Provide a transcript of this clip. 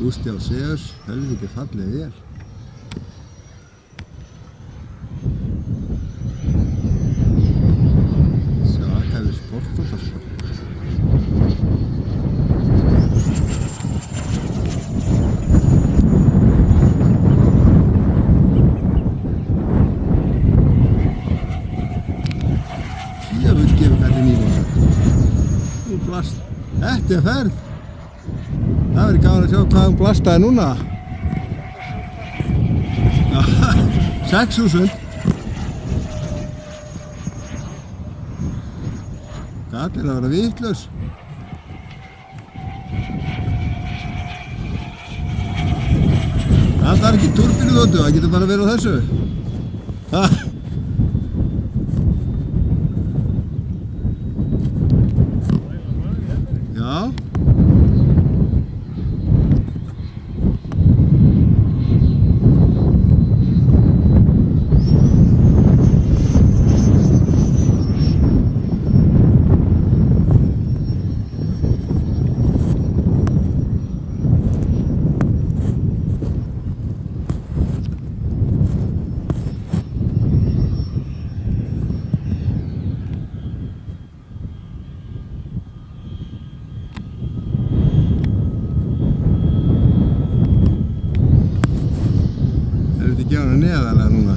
Gústi á Seus, helviti falleg vél. Svakalega sportbátar sko. Djöfull gefur kallinn í mig. Nú blast. Þetta er ferð. Það verður gaman að sjá hvað hún blastaði núna. 6.000. Kallinn að vera vitlaus. Það þarf ekki turbínu þóttu, það getur bara verið á þessu. Já. Gefa hana neðarlega núna.